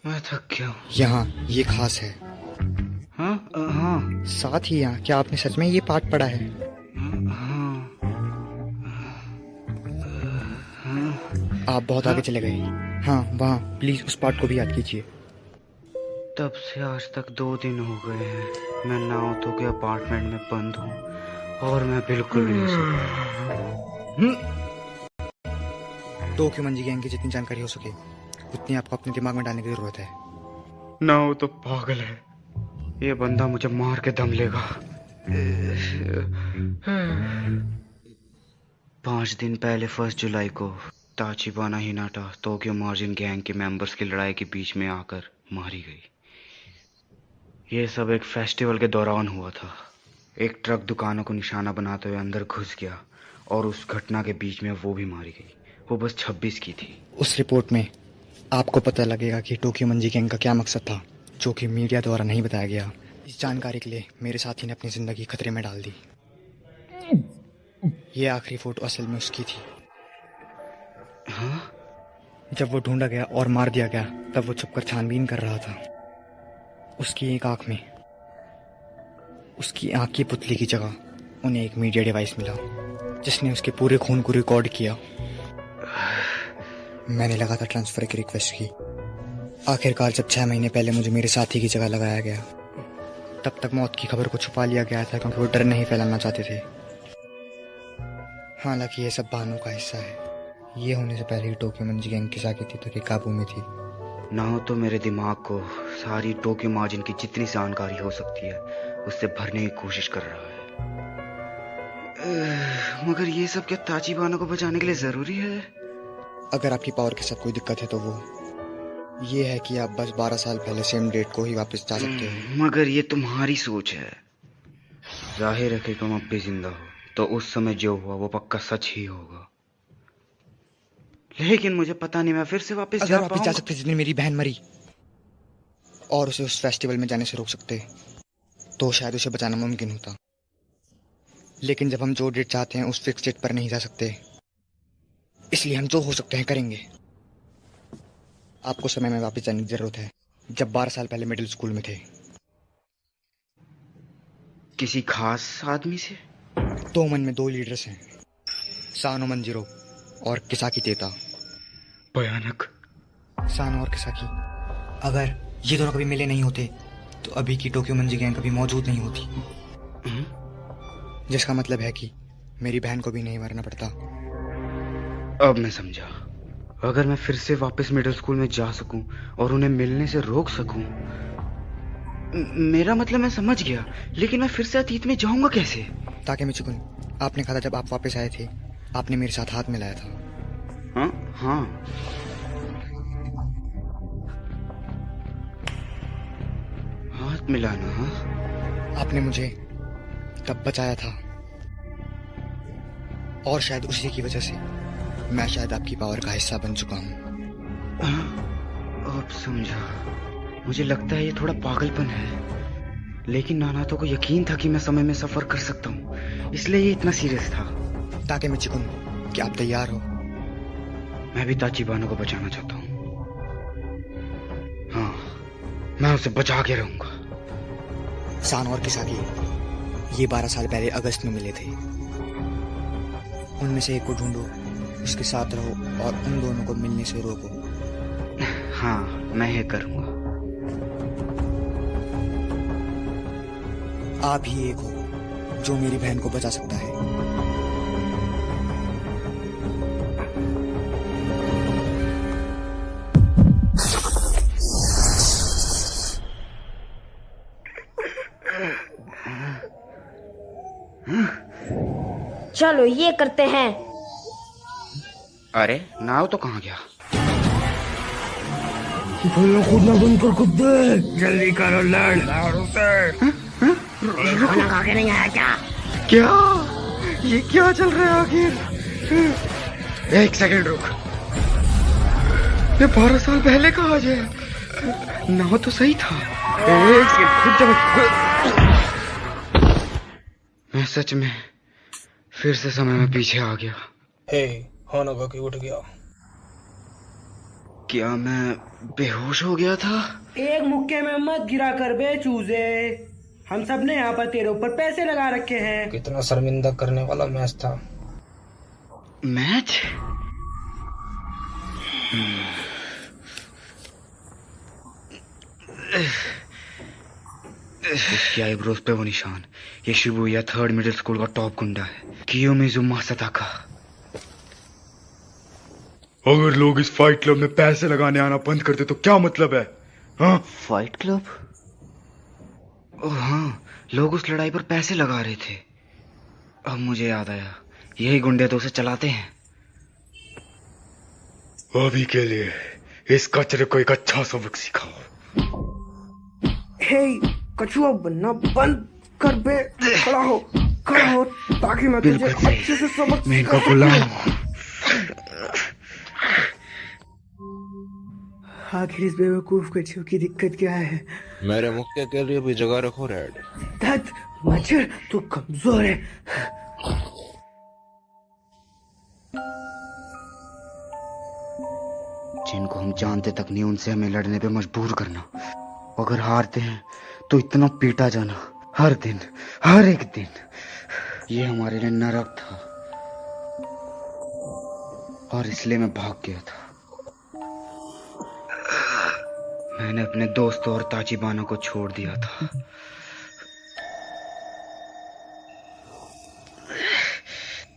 मैं थक गया हूँ। यहाँ ये खास है। हाँ हाँ साथ ही यहाँ क्या आपने सच में ये पाठ पढ़ा है? हाँ आप बहुत आगे चले गए। हाँ वहाँ प्लीज उस पाठ को भी याद कीजिए। तब से आज तक 2 दिन हो गए हैं। मैं नाओतो के अपार्टमेंट में बंद हूँ और मैं बिल्कुल भी नहीं सो पाया। टोक्यो मंजी गैंग की जितनी जानकारी हो सके उतनी आपको अपने दिमाग में डालने की जरूरत है। नाओतो पागल है। ये बंदा मुझे मार के दम लेगा। 5 दिन पहले 1 जुलाई को ताचिबाना हिनाटा टोक्यो मार्जिन गैंग के मेंबर्स की लड़ाई के बीच में आकर मारी गई। ये सब एक फेस्टिवल के दौरान हुआ था। एक ट्रक दुकानों को निशाना बनाते हुए अंदर घुस गया और उस घटना के बीच में वो भी मारी गई। वो बस 26 की थी। उस रिपोर्ट में आपको पता लगेगा कि टोक्यो मंजी गैंग का क्या मकसद था, जो कि मीडिया द्वारा नहीं बताया गया। इस जानकारी के लिए मेरे साथी ने अपनी जिंदगी खतरे में डाल दी। ये आखिरी फोटो असल में उसकी थी। हाँ? जब वो ढूंढा गया और मार दिया गया तब वो छुपकर छानबीन कर रहा था। उसकी एक आंख में, उसकी आंख की पुतली की जगह उन्हें एक मीडिया डिवाइस मिला जिसने उसके पूरे खून को रिकॉर्ड किया। मैंने लगातार ट्रांसफर की रिक्वेस्ट की। आखिरकार जब 6 महीने पहले मुझे मेरे साथी की जगह लगाया गया तब तक मौत की खबर को छुपा लिया गया था क्योंकि वो डर नहीं फैलाना चाहते थे। हालांकि ये सब बहानों का हिस्सा है। ये होने से पहले ही टोक्यो मंजी गैंग की साकेती के काबू में थी। ना हो तो मेरे दिमाग को सारी टोक्यो मार्जिन की जितनी जानकारी हो सकती है उससे भरने की कोशिश कर रहा है। मगर ये सब क्या ताचिबाना को बचाने के लिए जरूरी है? अगर आपकी पावर के साथ कोई दिक्कत है तो वो ये है कि आप बस 12 साल पहले सेम डेट को ही वापस जा सकते हैं। मगर ये तुम्हारी सोच है। जाहिर है कि तुम अब भी जिंदा हो तो उस समय जो हुआ वो पक्का सच ही होगा। लेकिन मुझे पता नहीं मैं फिर से वापस अगर वापस जा सकते जिस दिन मेरी बहन मरी और उसे उस फेस्टिवल में जाने से रोक सकते तो शायद उसे बचाना मुमकिन होता। लेकिन जब हम जो डेट चाहते हैं उस फिक्स डेट पर नहीं जा सकते, इसलिए हम जो हो सकते हैं करेंगे। आपको समय में वापस जाने की जरूरत है जब 12 साल पहले मिडिल स्कूल में थे। किसी खास आदमी से? तो मन में 2 लीडर्स हैं, सानो मंजिरो और किसाकी तेता। भयानक। सानो और किसाकी, अगर ये दोनों कभी मिले नहीं होते तो अभी की टोक्यो मंजी गैंग कभी मौजूद नहीं होती। जिसका मतलब है कि मेरी बहन को भी नहीं मरना पड़ता। अब मैं समझा। अगर मैं फिर से वापस मिडिल स्कूल में जा सकूं और उन्हें मिलने से रोक सकूं, मेरा मतलब मैं समझ गया। लेकिन मैं फिर से अतीत में जाऊंगा कैसे? ताकि मिचुकुन, आपने कहा था जब आप वापस आए थे आपने मेरे साथ हाथ मिलाया था। हाँ हाँ। हाथ मिलाना? हाँ। आपने मुझे तब बचाया था और शायद उसी की वजह से मैं शायद आपकी पावर का हिस्सा बन चुका हूँ। अब समझा। मुझे लगता है ये थोड़ा पागलपन है, लेकिन नानातो को यकीन था कि मैं समय में सफर कर सकता हूँ, इसलिए ये इतना सीरियस था। ताकि मिचुकुन, क्या आप तैयार हो? मैं भी ताचिबाना को बचाना चाहता हूँ। हाँ, मैं उसे बचा के रहूंगा। सानो और किसाकी ये 12 साल पहले अगस्त में मिले थे। उनमें से एक को ढूंढो, उसके साथ रहो और उन दोनों को मिलने से रोको। हाँ, मैं ये करूंगा। आप ही एक हो जो मेरी बहन को बचा सकता है। चलो ये करते हैं। अरे नाव तो कहाँ गया? कूदना बंद कर कुत्ते, जल्दी करो लड़ उसे। खाना खा के नहीं आया क्या? क्या ये क्या चल रहा है आखिर? 1 सेकंड रुक। ये 12 साल पहले कहा जाए? नाव तो सही था। 1 सेकंड खुद मैं सच में फिर से समय में पीछे आ गया। हे, होनोगा की उठ गया। क्या मैं बेहोश हो गया था? एक मुक्के में मत गिरा कर बे चूजे। हम सब ने यहाँ पर तेरे ऊपर पैसे लगा रखे हैं। कितना शर्मिंदा करने वाला मैच था। मैच? उसकी आईब्रोज पे वो निशान, ये शिबुया 3rd मिडिल स्कूल का टॉप गुंडा है, कियोमिजुमा सताका। अगर लोग इस फाइट क्लब में पैसे लगाने आना बंद कर दे तो क्या मतलब है? हाँ? Fight club? ओह हाँ, लोग उस लड़ाई पर पैसे लगा रहे थे। अब मुझे याद आया, यही गुंडे तो उसे चलाते हैं। अभी के लिए इस कचरे को एक अच्छा सबक सिखाओ। हे, कछुआ बनना बंद कर बे। खड़ा हो ताकि मैं तुझे अच्छे से सबक मैं इनका गुलाम हूँ। आखिर इस बेवकूफ कछुए की दिक्कत क्या है? मेरे मुक्के के लिए भी जगह रखो रेड। धत मच्छर, तू कमजोर है। जिनको हम जानते तक नहीं, उनसे हमें लड़ने पे मजबूर करना। अगर हारते हैं तो इतना पीटा जाना, हर दिन, हर एक दिन। ये हमारे लिए नरक था और इसलिए मैं भाग गया था। मैंने अपने दोस्तों और ताचिबाना को छोड़ दिया था।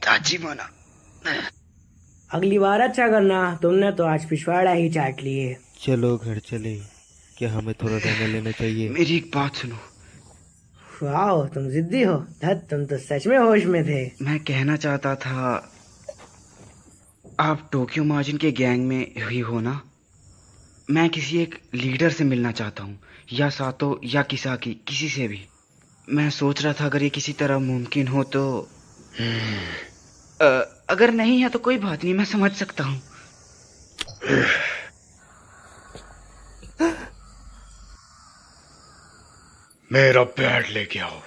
ताचिबाना, अगली बार अच्छा करना, तुमने तो आज पिछवाड़ा ही चाट लिए। चलो घर चले, क्या हमें थोड़ा टाइम लेना चाहिए? मेरी एक बात सुनो। वाह, तुम जिद्दी हो। धत, तुम तो सच में होश में थे। मैं कहना चाहता था, आप टोक्यो मार्जिन के गैंग में ही हो ना? मैं किसी एक लीडर से मिलना चाहता हूँ, या सातो या किसाकी, किसी से भी। मैं सोच रहा था अगर ये किसी तरह मुमकिन हो तो। अगर नहीं है तो कोई बात नहीं, मैं समझ सकता हूँ। मेरा बैट लेके आओ।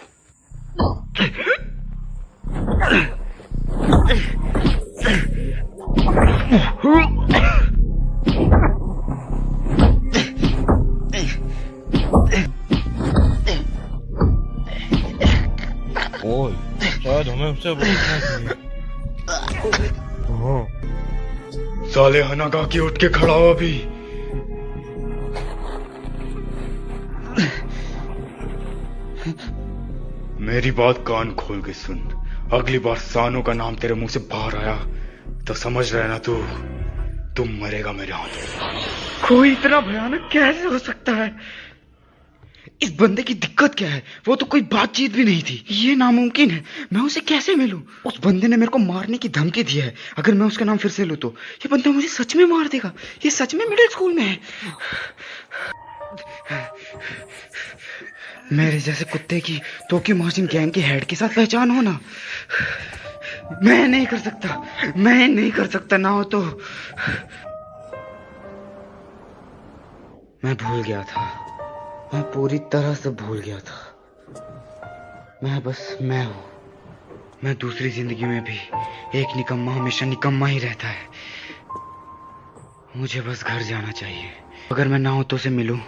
ओए, शायद हमें उससे पूछना चाहिए। साले हनागा की उठ के खड़ा हो अभी। मेरी बात कान खोल के सुन। अगली बार सानो का नाम तेरे मुंह से बाहर आया तो समझ रहना तू मरेगा मेरे हाथों। कोई इतना भयानक कैसे हो सकता है? इस बंदे की दिक्कत क्या है? वो तो कोई बातचीत भी नहीं थी। ये नामुमकिन है। मैं उसे कैसे मिलूं? उस बंदे ने मेरे को मारने की धमकी दी है। अगर मैं उसका नाम फिर से लूं तो ये बंदा मुझे सच में मार देगा। ये सच में मिडिल स्कूल में है। मेरे जैसे कुत्ते की टोक्यो मार्जिन गैंग के हेड के साथ पहचान हो ना? मैं नहीं कर सकता। ना हो तो मैं भूल गया था। मैं पूरी तरह से भूल गया था। मैं हूं। मैं दूसरी जिंदगी में भी एक निकम्मा हमेशा निकम्मा ही रहता है। मुझे बस घर जाना चाहिए। अगर मैं नाओतो से मिलूं।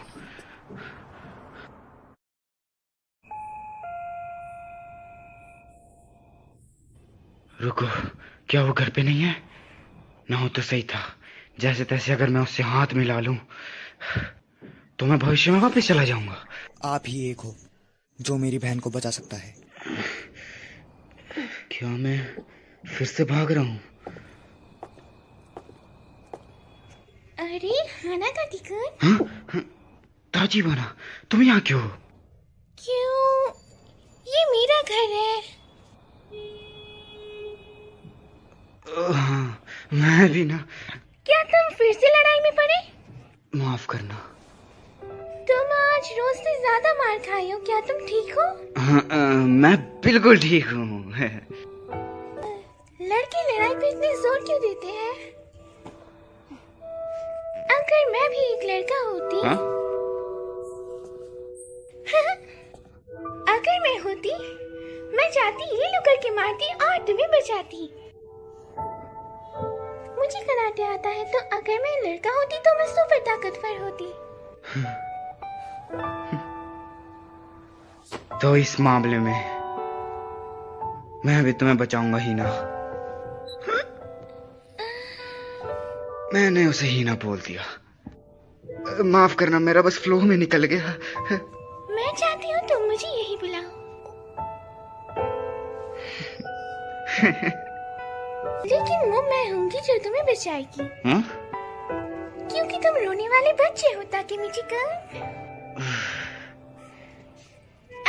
रुको, क्या वो घर पे नहीं है? नाओतो सही था। जैसे तैसे अगर मैं उससे हाथ मिला लूं तो मैं भविष्य में वापस चला जाऊंगा। आप ही एक हो जो मेरी बहन को बचा सकता है। क्या मैं फिर से भाग रहा हूँ? अरे हानागा टिकन, हाँ? ताचिबाना, तुम यहाँ क्यों हो? क्यों? ये मेरा घर है। हाँ, मैं भी ना। क्या तुम फिर से लड़ाई में पड़े? माफ करना। तुम आज रोज से ज्यादा मार खाए हो। क्या तुम ठीक हो? हाँ, मैं बिल्कुल ठीक हूँ। लड़के लड़ाई पे इतने जोर क्यों देते हैं? अगर मैं भी एक लड़का होती, हाँ? अगर मैं होती, मैं जाती ये लोग करके मारती और तुम्हें बचाती। मुझे कराटे आता है, तो अगर मैं लड़का होती तो मैं सुपर ताकतवर होती। तो इस मामले में मैं भी तुम्हें बचाऊंगा हीना। मैंने उसे हीना बोल दिया। माफ करना, मेरा बस फ्लो में निकल गया। मैं चाहती हूँ तुम मुझे यही बुलाओ। लेकिन वो मैं होंगी जो तुम्हें बचाएगी। हाँ? क्योंकि तुम रोने वाले बच्चे हो ताकेमिची का।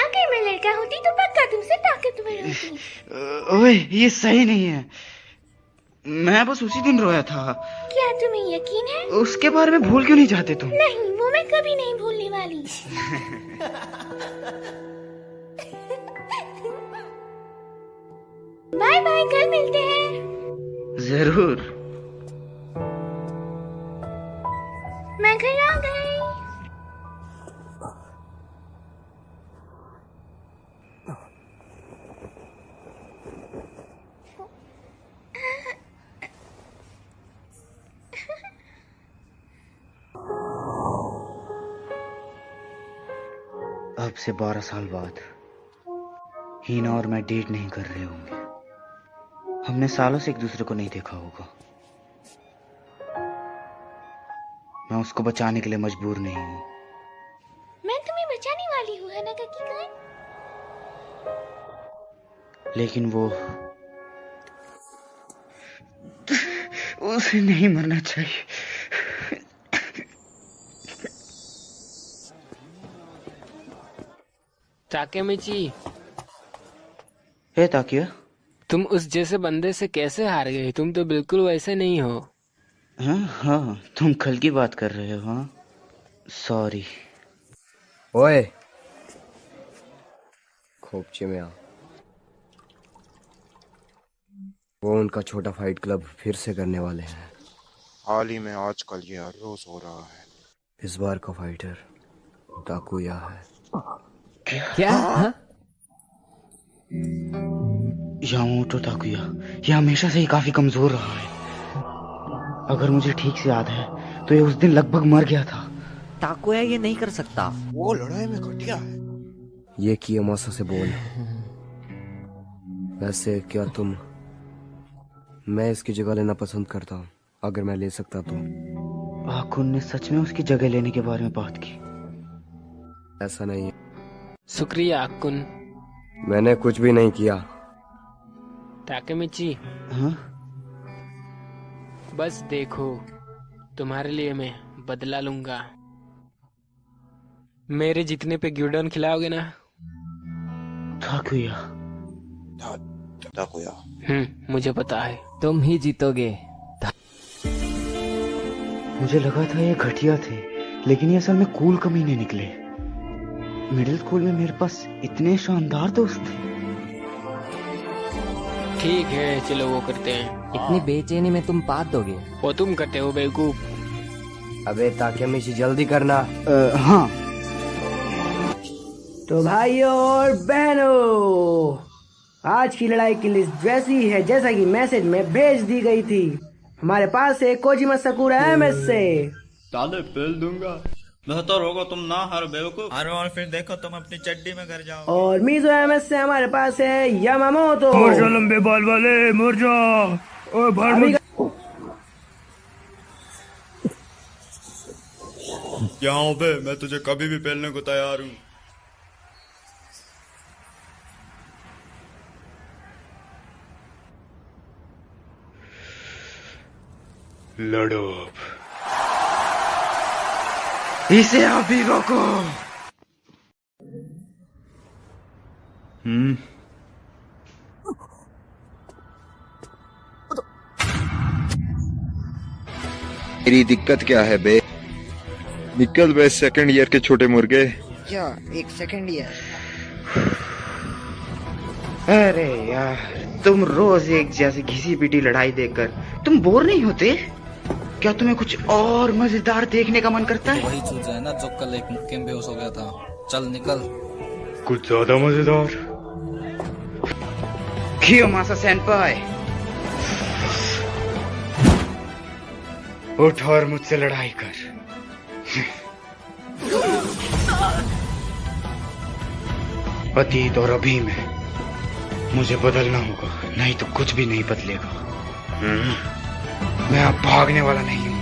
अगर मैं लड़का होती तो पक्का तुमसे ताकतवर होती। ओए, ये सही नहीं है। मैं बस उसी दिन रोया था। क्या तुम्हें यकीन है? उसके बारे में भूल क्यों नहीं चाहते तुम? नहीं, वो मैं कभी नहीं भूलने वाली। बाय बाय, कल मिलते हैं। जरूर। मैं घर आ गई। अब से 12 साल बाद हीना और मैं डेट नहीं कर रहे होंगे। हमने सालों से एक दूसरे को नहीं देखा होगा। मैं उसको बचाने के लिए मजबूर नहीं हूं। मैं तुम्हें बचाने वाली हूँ हनाका-की-kan। लेकिन वो उसे नहीं मरना चाहिए। ताकेमिची, हे ताकिया, तुम उस जैसे बंदे से कैसे हार गए? तुम तो बिल्कुल वैसे नहीं हो। हाँ हाँ, तुम कल की बात कर रहे हो? हाँ, सॉरी। ओए, खोपचे में आ। वो उनका छोटा फाइट क्लब फिर से करने वाले हैं। हाल ही में आजकल ये हर रोज हो रहा है। इस बार का फाइटर ताकुया है। क्या? हाँ? यामामोटो ताकुया, ये हमेशा से ही काफी कमजोर रहा है। अगर मुझे ठीक से याद है तो ये उस दिन लगभग मर गया था। ताकुया ये नहीं कर सकता। वो लड़ाई में घटिया है। ये कियामासा से बोल। वैसे क्या मैं इसकी जगह लेना पसंद करता हूँ, अगर मैं ले सकता तो। आकुन ने सच में उसकी जगह लेने के बारे में बात की? ऐसा नहीं है। शुक्रिया आकुन। मैंने कुछ भी नहीं किया। ताकेमिची, हाँ? बस देखो, तुम्हारे लिए मैं बदला लूंगा। मेरे जीतने पे ग्यूडन खिलाओगे ना? ताकुया। ताकुया। मुझे पता है। तुम ही जीतोगे। मुझे लगा था ये घटिया थे, लेकिन ये असल में कूल कमीने निकले। मिडिल स्कूल में मेरे पास इतने शानदार दोस्त थे। ठीक है, चलो वो करते हैं। इतनी बेचैनी में तुम पात दोगे? वो तुम करते हो बेवकूफ। अबे ताकेमिची, जल्दी करना। हाँ। तो भाइयों और बहनों, आज की लड़ाई की लिस्ट वैसी है जैसा कि मैसेज में भेज दी गई थी। हमारे पास है कोजिमा सकुरा एमएस से। ताले पेल दूंगा। बेहतर होगा तुम ना हारो बेवकूफ। हारो और फिर देखो तुम अपनी चड्डी में घर जाओ। और मीजो एमएस से हमारे पास है यामामोटो। मुर्जा लंबे बाल वाले, मुर्जा। ओए भाई, क्या हो बे, मैं तुझे कभी भी पेलने को तैयार हूँ। लड़ो। इसे अभी रोको। मेरी दिक्कत क्या है बे? दिक्कत बे सेकंड ईयर के छोटे मुर्गे। क्या एक सेकंड ईयर? अरे यार, तुम रोज एक जैसी घिसी पिटी लड़ाई देखकर तुम बोर नहीं होते? क्या तुम्हें कुछ और मजेदार देखने का मन करता है? वही चूजा है ना जो कल एक मुक्के में बेहोश हो गया था। चल निकल। कुछ ज्यादा मजेदार। कियोमासा सेंपाई। उठ और मुझसे लड़ाई कर। अतीत और अभी में मुझे बदलना होगा, नहीं तो कुछ भी नहीं बदलेगा। मैं अब भागने वाला नहीं हूं।